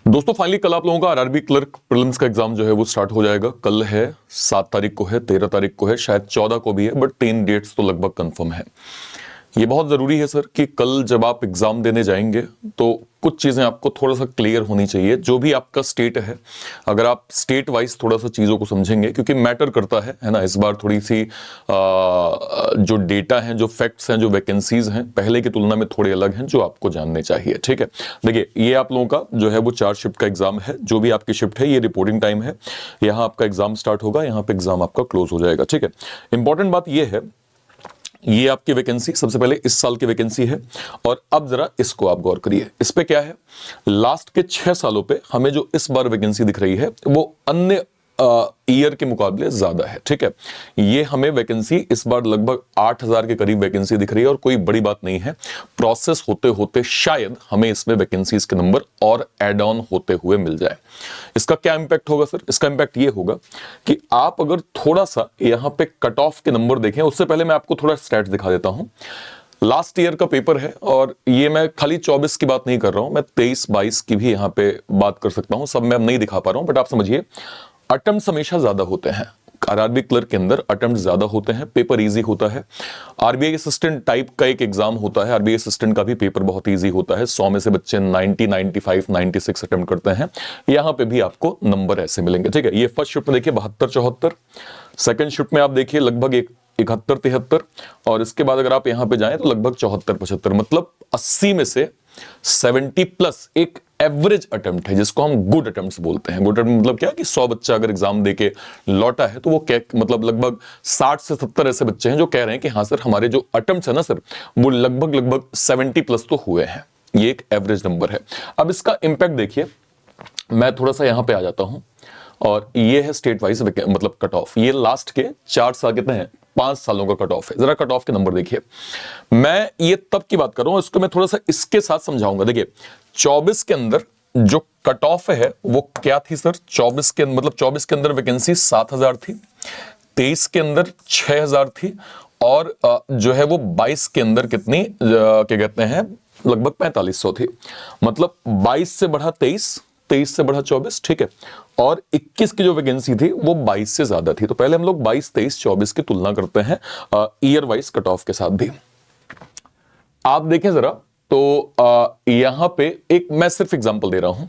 दोस्तों फाइनली कल आप लोगों का आरआरबी क्लर्क प्रीलिम्स का एग्जाम जो है वो स्टार्ट हो जाएगा। कल है, 7 तारीख को है, 13 तारीख को है, शायद 14 को भी है, बट 3 डेट्स तो लगभग कंफर्म है। ये बहुत जरूरी है सर कि कल जब आप एग्जाम देने जाएंगे तो कुछ चीजें आपको थोड़ा सा क्लियर होनी चाहिए। जो भी आपका स्टेट है, अगर आप स्टेट वाइज थोड़ा सा चीजों को समझेंगे, क्योंकि मैटर करता है ना। इस बार थोड़ी सी जो डेटा है, जो फैक्ट्स हैं, जो वैकेंसीज हैं, पहले की तुलना में थोड़े अलग हैं, जो आपको जानने चाहिए। ठीक है, देखिए ये आप लोगों का जो है वो 4 शिफ्ट का एग्जाम है। जो भी आपकी शिफ्ट है, ये रिपोर्टिंग टाइम है। यहाँ आपका एग्जाम स्टार्ट होगा, यहाँ पे एग्जाम आपका क्लोज हो जाएगा। ठीक है, इंपॉर्टेंट बात ये है, ये आपकी वैकेंसी सबसे पहले इस साल की वैकेंसी है। और अब जरा इसको आप गौर करिए, इस पे क्या है, लास्ट के 6 सालों पे हमें जो इस बार वैकेंसी दिख रही है वो अन्य ईयर के मुकाबले ज्यादा है। ठीक है, ये हमें वैकेंसी इस बार लगभग 8000 के करीब वैकेंसी दिख रही है। और कोई बड़ी बात नहीं है, प्रोसेस होते होते शायद हमें इसमें वैकेंसीज के नंबर और एड ऑन होते हुए मिल जाए। इसका क्या इंपैक्ट होगा सर? इसका इंपैक्ट ये होगा कि आप अगर थोड़ा सा यहां पे कट ऑफ के नंबर देखें, उससे पहले मैं आपको थोड़ा स्टैट्स दिखा देता हूं। लास्ट ईयर का पेपर है, और ये मैं खाली 24 की बात नहीं कर रहा हूं, मैं 23-22 की भी यहां पे बात कर सकता हूं। सब मैं अब नहीं दिखा पा रहा हूं, बट आप समझिए, अटेम्प्ट्स हमेशा ज्यादा होते हैं। आरआरबी क्लर्क के अंदर अटेम्प्ट ज्यादा होते हैं, पेपर इजी होता है। आरबीआई असिस्टेंट टाइप का एक एग्जाम होता है, आरबीआई असिस्टेंट का भी पेपर बहुत इजी होता है। 100 में से बच्चे 90, 95, 96 अटेम्प्ट करते हैं। यहां पे भी आपको नंबर ऐसे मिलेंगे। ठीक है, ये फर्स्ट शिफ्ट में देखिए 72, 74। सेकंड शिफ्ट में आप देखिए लगभग 71, 73। और इसके बाद अगर आप यहां पे जाएं तो लगभग 74, 75, मतलब 80 में से 70 प्लस एक एवरेज अटेम्प्ट है, जिसको हम गुड अटेम्प्ट्स बोलते हैं। गुड अटेम्प्ट मतलब क्या कि 100 बच्चा अगर एग्जाम देके लौटा है तो वो मतलब लगभग 60 से 70 ऐसे बच्चे हैं जो कह रहे हैं कि हाँ सर, हमारे जो अटेम्प्ट्स है ना सर, वो लगभग 70 प्लस तो हुए हैं। ये एक एवरेज नंबर है। अब इसका इंपैक्ट देखिए, मैं थोड़ा सा यहां पे आ जाता हूं, और ये है स्टेट वाइज मतलब कट ऑफ। ये लास्ट के 4 साल, कितने हैं, 5 सालों का कट ऑफ है। जरा कट ऑफ के नंबर देखिए। मैं ये तब की बात कर रहा हूं, इसको मैं थोड़ा सा इसके साथ समझाऊंगा। देखिए 24 के अंदर जो कट ऑफ है वो क्या थी सर? 24 के मतलब 24 के अंदर वैकेंसी 7000 थी, 23 के अंदर 6000 थी, और जो है वो 22 के अंदर कितनी क्या कहते हैं, लगभग 4500 थी। मतलब 22 से बढ़ा 23, 23 से बढ़ा 24। ठीक है, और 21 की जो वैकेंसी थी वो 22 से ज्यादा थी। तो पहले हम लोग 22, 23, 24 की तुलना करते हैं ईयर वाइज कट ऑफ के साथ भी। आप देखें जरा, तो यहां पे एक मैं सिर्फ एग्जांपल दे रहा हूं।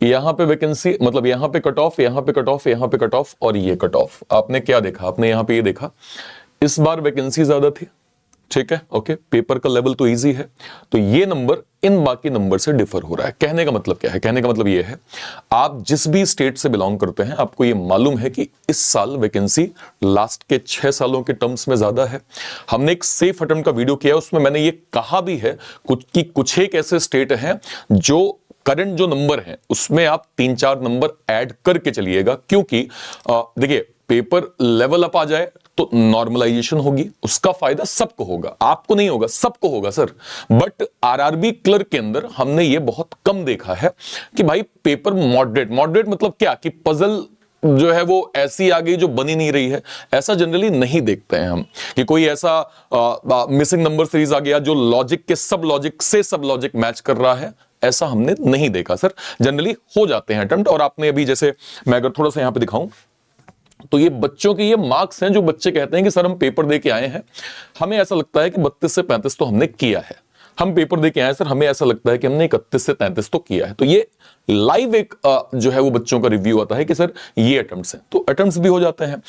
यहां पे वैकेंसी मतलब यहां पे कट ऑफ, यहां पे कट ऑफ, यहां पे कट ऑफ, और ये कट ऑफ। आपने क्या देखा? आपने यहां पे ये देखा, इस बार वैकेंसी ज्यादा थी। ठीक है, ओके, पेपर का लेवल तो इजी है, तो ये नंबर इन बाकी नंबर से डिफर हो रहा है। कहने का मतलब क्या है? कहने का मतलब ये है, आप जिस भी स्टेट से बिलोंग करते हैं, आपको ये मालूम है कि इस साल वैकेंसी लास्ट के 6 सालों के टर्म्स में ज्यादा है। हमने एक सेफ अटेम्प्ट का वीडियो किया, उसमें मैंने ये कहा भी है कुछ एक ऐसे स्टेट हैं जो करंट जो नंबर है उसमें आप 3-4 नंबर ऐड करके चलिएगा, क्योंकि देखिए पेपर लेवल अप आ जाए तो नॉर्मलाइजेशन होगी, उसका फायदा सबको होगा, आपको नहीं होगा, सबको होगा सर। बट आरआरबी क्लर्क के अंदर हमने ये बहुत कम देखा है कि भाई पेपर मॉडरेट मतलब क्या कि पजल जो है वो ऐसी आ गई जो बनी नहीं रही है। ऐसा जनरली नहीं देखते हैं हम कि कोई ऐसा मिसिंग नंबर सीरीज आ गया जो लॉजिक के सब लॉजिक मैच कर रहा है। ऐसा हमने नहीं देखा सर, जनरली हो जाते हैं अटेम्प्ट। और आपने अभी जैसे मैं अगर थोड़ा सा यहां पे दिखाऊं, तो ये बच्चों के ये मार्क्स हैं जो बच्चे कहते हैं कि सर हम पेपर दे के आए हैं, हमें ऐसा लगता है कि 32 से 35 तो हमने किया है। हम पेपर दे के आए सर, हमें ऐसा लगता है कि हमने 31 से 33 तो किया है। तो ये लाइव एक जो है वो बच्चों का रिव्यू आता है कि सर ये अटेम्प्ट्स हैं, तो अटेम्प्ट्स भी हो जाते हैं।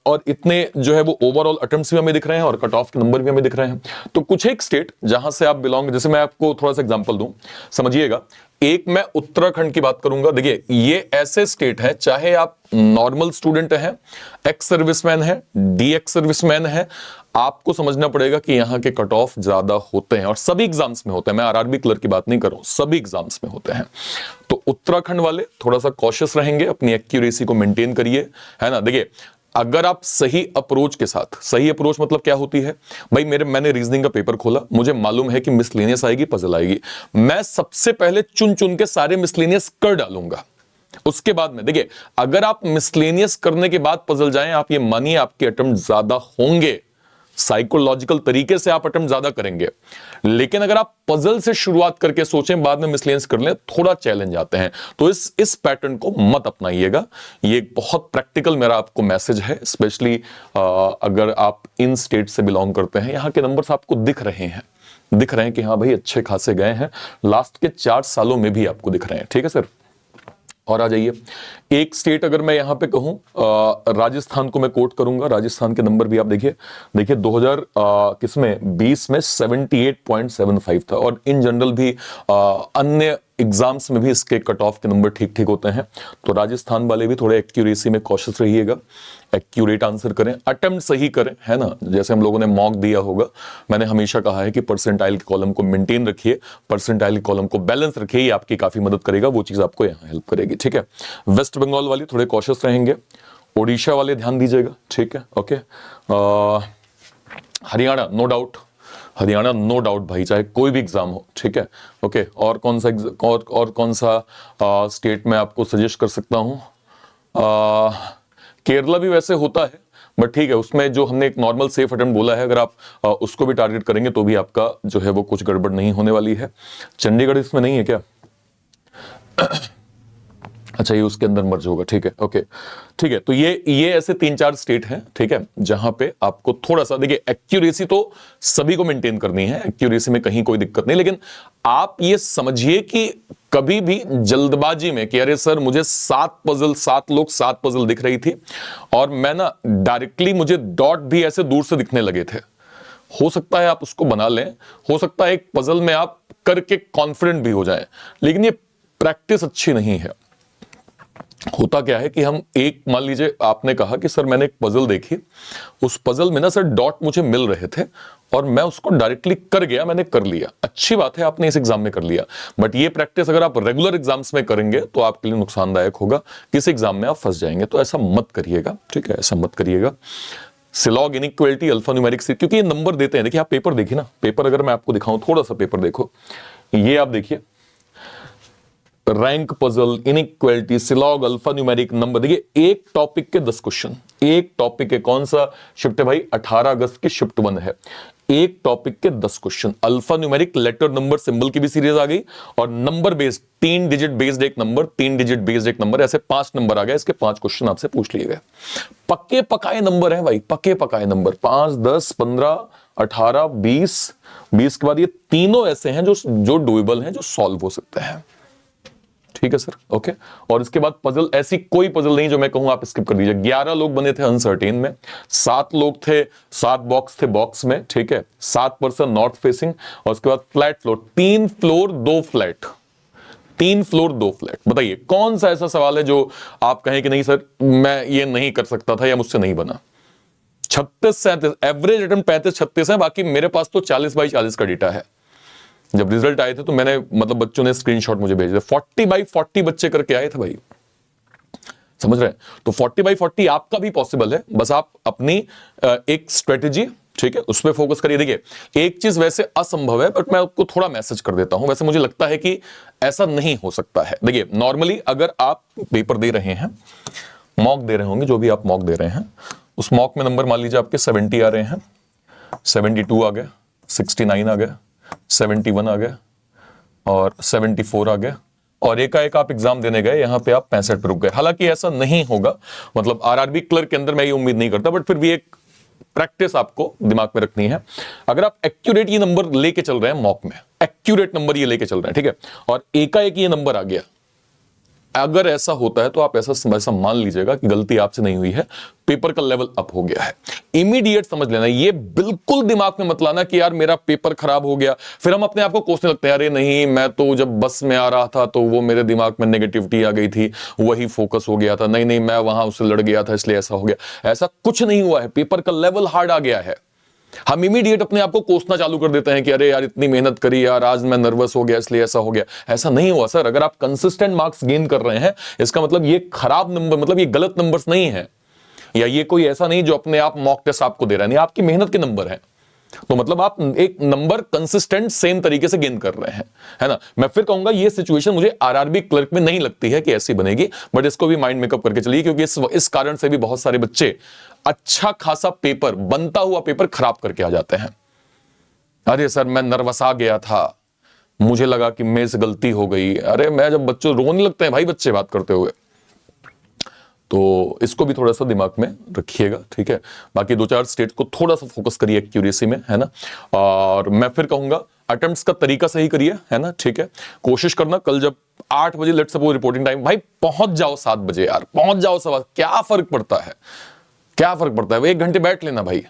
और इतने जो है वो ओवरऑल अटेम्प्ट्स भी हमें दिख रहे हैं और कट ऑफ के नंबर भी हमें दिख रहे हैं। तो कुछ एक स्टेट जहां से आप बिलोंग, जैसे मैं आपको थोड़ा सा एग्जांपल दूं, समझिएगा। एक मैं उत्तराखंड की बात करूंगा। देखिए ये ऐसे स्टेट है, चाहे आप नॉर्मल स्टूडेंट हैं, एक्स सर्विसमैन है, डी एक्स सर्विसमैन है, आपको समझना पड़ेगा कि यहां के कट ऑफ ज्यादा होते हैं, और सभी एग्जाम्स में होते हैं। मैं आरआरबी क्लर्क की बात नहीं कर रहा हूं, सभी एग्जाम्स में होते हैं। तो उत्तराखंड वाले थोड़ा सा कॉशियस रहेंगे, अपनी एक्यूरेसी को मेंटेन करिए, है ना। देखिए अगर आप सही अप्रोच के साथ, सही अप्रोच मतलब क्या होती है भाई, मैंने रीजनिंग का पेपर खोला, मुझे मालूम है कि मिसलेनियस आएगी, पजल आएगी, मैं सबसे पहले चुन चुन के सारे मिसलेनियस कर डालूंगा। उसके बाद में देखिए, अगर आप मिसलेनियस करने के बाद पजल जाएं, आप ये मानिए आपके अटेम्प्ट ज्यादा होंगे, साइकोलॉजिकल तरीके से आप अटेम्प्ट ज्यादा करेंगे। लेकिन अगर आप पजल से शुरुआत करके सोचें बाद में मिसलेनियस कर लें, थोड़ा चैलेंज आते हैं। तो इस पैटर्न को मत अपनाइएगा। ये एक बहुत प्रैक्टिकल मेरा आपको मैसेज है, स्पेशली अगर आप इन स्टेट से बिलोंग करते हैं। यहां के नंबर्स आपको दिख रहे हैं कि हाँ भाई अच्छे खासे गए हैं, लास्ट के 4 सालों में भी आपको दिख रहे हैं। ठीक है सर, और आ जाइए एक स्टेट अगर मैं यहां पे कहूं, राजस्थान को मैं कोट करूंगा। राजस्थान के नंबर भी आप देखिए 2020 में 78.75 था, और इन जनरल भी अन्य एग्जाम्स में भी इसके कट ऑफ के नंबर ठीक ठीक होते हैं। तो राजस्थान वाले भी थोड़े एक्यूरेसी में कॉशियस रहिएगा, एक्यूरेट आंसर करें, अटेम्प्ट सही करें, है ना। जैसे हम लोगों ने मॉक दिया होगा, मैंने हमेशा कहा है कि परसेंटाइल के कॉलम को मेंटेन रखिए, परसेंटाइल के कॉलम को बैलेंस रखिए, ये आपकी काफी मदद करेगा, वो चीज आपको यहाँ हेल्प करेगी। ठीक है, वेस्ट बंगाल वाले थोड़े कॉशियस रहेंगे, ओडिशा वाले ध्यान दीजिएगा। ठीक है, okay. Haryana no doubt, Haryana no doubt भाई, चाहे कोई भी एग्जाम हो। ठीक है, ओके। और कौन सा स्टेट में आपको सजेस्ट कर सकता हूं? केरला भी वैसे होता है, बट ठीक है, उसमें जो हमने एक नॉर्मल सेफ अटेम्प्ट बोला है, अगर आप उसको भी टारगेट करेंगे तो भी आपका जो है वो कुछ गड़बड़ नहीं होने वाली है। चंडीगढ़ इसमें नहीं है क्या? अच्छा, ये उसके अंदर मर्ज होगा। ठीक है, ओके, ठीक है। तो ये ऐसे 3-4 स्टेट हैं, ठीक है, जहां पे आपको थोड़ा सा, देखिए एक्यूरेसी तो सभी को मेंटेन करनी है, एक्यूरेसी में कहीं कोई दिक्कत नहीं, लेकिन आप ये समझिए कि कभी भी जल्दबाजी में कि अरे सर मुझे 7 पजल दिख रही थी और मैं ना डायरेक्टली, मुझे डॉट भी ऐसे दूर से दिखने लगे थे। हो सकता है आप उसको बना लें, हो सकता है एक पजल में आप करके कॉन्फिडेंट भी हो जाएं, लेकिन ये प्रैक्टिस अच्छी नहीं है। होता क्या है कि हम मान लीजिए आपने कहा कि सर मैंने एक पजल देखी, उस पजल में ना सर डॉट मुझे मिल रहे थे और मैं उसको डायरेक्टली कर गया, मैंने कर लिया, अच्छी बात है आपने इस एग्जाम में कर लिया, बट ये प्रैक्टिस अगर आप रेगुलर एग्जाम्स में करेंगे तो आपके लिए नुकसानदायक होगा, किसी एग्जाम में आप फंस जाएंगे। तो ऐसा मत करिएगा, ठीक है, ऐसा मत करिएगा। सिलॉग इनइक्वालिटी अल्फा न्यूमेरिक, क्योंकि ये नंबर देते हैं। देखिए आप पेपर देखिए ना, पेपर अगर मैं आपको दिखाऊं, थोड़ा सा पेपर देखो, ये आप देखिए rank puzzle, inequality, syllogism, alpha numeric number. देखिए एक टॉपिक के 10 क्वेश्चन, एक टॉपिक के, कौन सा शिफ्ट है भाई? 18 अगस्त की शिफ्ट 1 है। एक टॉपिक के 10 question, alpha numeric, letter, number, symbol की भी सीरीज आ गई, और नंबर बेस्ड 3 डिजिट बेस्ड एक नंबर, 3 डिजिट बेस्ड एक नंबर, ऐसे 5 नंबर आ गए, इसके 5 क्वेश्चन आपसे पूछ लिए गए। पक्के पकाए नंबर है भाई, पक्के पकाए नंबर, 5, 10, 15, 18, 20 के बाद ये तीनों ऐसे हैं जो डुएबल हैं, जो सॉल्व हो सकते हैं। ठीक है सर, ओके। और इसके बाद पजल, ऐसी कोई पजल नहीं जो मैं कहूं आप स्किप कर दीजिए। 11 लोग बने थे अनसर्टेन में, 7 लोग थे, 7 बॉक्स थे बॉक्स में, ठीक है, 7 पर्सन नॉर्थ फेसिंग, और उसके बाद flat floor, 3 floor 2 flat, 3 floor 2 flat. बताइए कौन सा ऐसा सवाल है जो आप कहें कि नहीं सर मैं ये नहीं कर सकता था या मुझसे नहीं बना? 36-37 एवरेज अटेम्प्ट 35-36 है, बाकी मेरे पास तो 40/40 का डेटा है। जब रिजल्ट आए थे तो मैंने, मतलब बच्चों ने स्क्रीनशॉट मुझे भेजे थे, 40/40 बच्चे करके आए थे भाई, समझ रहे हैं? तो 40/40 आपका भी पॉसिबल है, बस आप अपनी एक स्ट्रेटेजी, ठीक है, उस पर फोकस करिए। देखिए एक चीज वैसे असंभव है, बट मैं आपको थोड़ा मैसेज कर देता हूं, वैसे मुझे लगता है कि ऐसा नहीं हो सकता है। देखिए नॉर्मली अगर आप पेपर दे रहे हैं, मॉक दे रहे होंगे, जो भी आप मॉक दे रहे हैं, उस मॉक में नंबर मान लीजिए आपके 70 आ रहे हैं, 72 आ गया, 69 आ गया, 71 आ गया, और 74 आ गया, और एकाएक आप एग्जाम देने गए, यहां पे आप 65 पे रुक गए। हालांकि ऐसा नहीं होगा, मतलब आरआरबी क्लर्क के अंदर मैं ये उम्मीद नहीं करता, बट फिर भी एक प्रैक्टिस आपको दिमाग में रखनी है। अगर आप एक्यूरेट ये नंबर लेके चल रहे हैं मॉक में, एक्यूरेट नंबर ये लेके चल रहे हैं, ठीक है, और एकाएक ये नंबर आ गया, अगर ऐसा होता है तो आप ऐसा मान लीजिएगा कि गलती आपसे नहीं हुई है, पेपर का लेवल अप हो गया है। इमीडिएट समझ लेना, ये बिल्कुल दिमाग में मत लाना कि यार मेरा पेपर खराब हो गया, फिर हम अपने आप को कोसने लगते हैं, अरे नहीं मैं तो जब बस में आ रहा था तो वो मेरे दिमाग में नेगेटिविटी आ गई थी, वही फोकस हो गया था, नहीं मैं वहां उससे लड़ गया था इसलिए ऐसा हो गया। ऐसा कुछ नहीं हुआ है, पेपर का लेवल हार्ड आ गया है। हम इमीडिएट अपने आप को कोसना चालू कर देते हैं कि अरे यार इतनी मेहनत करी यार, आज मैं नर्वस हो गया इसलिए ऐसा हो गया। ऐसा नहीं हुआ सर। अगर आप कंसिस्टेंट मार्क्स गेन कर रहे हैं, इसका मतलब ये खराब नंबर, मतलब ये गलत नंबर्स नहीं है, या ये कोई ऐसा नहीं जो अपने आप मॉक टेस्ट आपको दे रहा है, नहीं, आपकी मेहनत के नंबर है। तो मतलब आप एक नंबर कंसिस्टेंट सेम तरीके से गेन कर रहे हैं, है ना। मैं फिर कहूंगा ये सिचुएशन मुझे आरआरबी क्लर्क में नहीं लगती है कि ऐसी बनेगी, बट इसको भी माइंड मेकअप करके चलिए, क्योंकि इस कारण से भी बहुत सारे बच्चे अच्छा खासा पेपर, बनता हुआ पेपर खराब करके आ जाते हैं। अरे सर मैं नर्वस आ गया था, मुझे लगा कि मेरे से गलती हो गई। अरे मैं जब बच्चों रोने लगते हैं भाई बच्चे बात करते हुए, तो इसको भी थोड़ा सा दिमाग में रखिएगा, ठीक है। बाकी 2-4 स्टेट को थोड़ा सा फोकस करिए एक्यूरेसी में, है ना। और मैं फिर कहूंगा अटेम्प्ट्स का तरीका सही करिए, है ना, ठीक है। कोशिश करना कल जब 8 बजे लेट्स सपोज रिपोर्टिंग टाइम, भाई पहुंच जाओ 7 बजे यार, पहुंच जाओ। सवा क्या फर्क पड़ता है, क्या फर्क पड़ता है, वो 1 घंटे बैठ लेना भाई,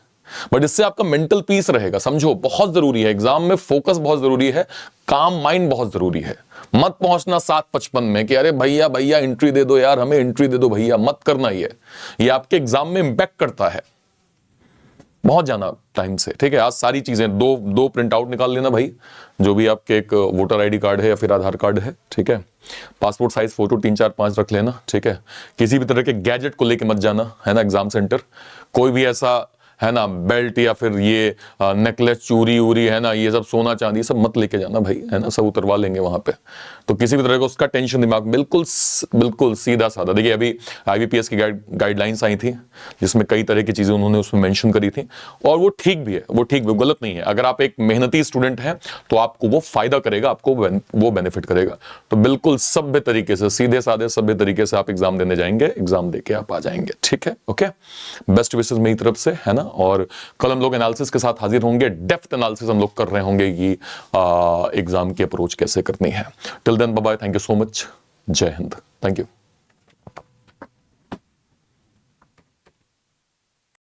बट इससे आपका मेंटल पीस रहेगा। समझो बहुत जरूरी है, एग्जाम में फोकस बहुत जरूरी है, काम माइंड बहुत जरूरी है। मत पहुंचना 7:55 में कि अरे भैया भैया एंट्री दे दो यार, हमें एंट्री दे दो भैया, मत करना। ये आपके एग्जाम में इंपैक्ट करता है। बहुत जाना टाइम से, ठीक है। आज सारी चीजें दो प्रिंट आउट निकाल लेना भाई, जो भी आपके एक वोटर आईडी कार्ड है या फिर आधार कार्ड है, ठीक है। पासपोर्ट साइज फोटो 3, 4, 5 रख लेना, ठीक है। किसी भी तरह के गैजेट को लेके मत जाना, है ना, एग्जाम सेंटर। कोई भी ऐसा, है ना, बेल्ट या फिर ये नेकलेस, चूरी उरी, है ना, ये सब सोना चांदी सब मत लेके जाना भाई, है ना, सब उतरवा लेंगे वहां पे। तो किसी भी तरह का उसका टेंशन दिमाग, बिल्कुल सीधा साधा। देखिए अभी आईबीपीएस की गाइडलाइंस आई थी, जिसमें कई तरह की चीजें उन्होंने उसमें मेंशन करी थी, और वो ठीक भी है, वो ठीक भी, गलत नहीं है। अगर आप एक मेहनती स्टूडेंट हैं तो आपको वो फायदा करेगा, आपको वो बेनिफिट करेगा। तो बिल्कुल सभ्य तरीके से, सीधे साधे सभ्य तरीके से आप एग्जाम देने जाएंगे, एग्जाम देके आप आ जाएंगे, ठीक है। ओके, बेस्ट विशेस मेरी तरफ से, है ना। और कल हम लोग एनालिसिस के साथ हाजिर होंगे, डेप्थ एनालिसिस हम लोग कर रहे होंगे कि एग्जाम की अप्रोच कैसे करनी है। Till then bye bye, thank you so much, Jai Hind, thank you.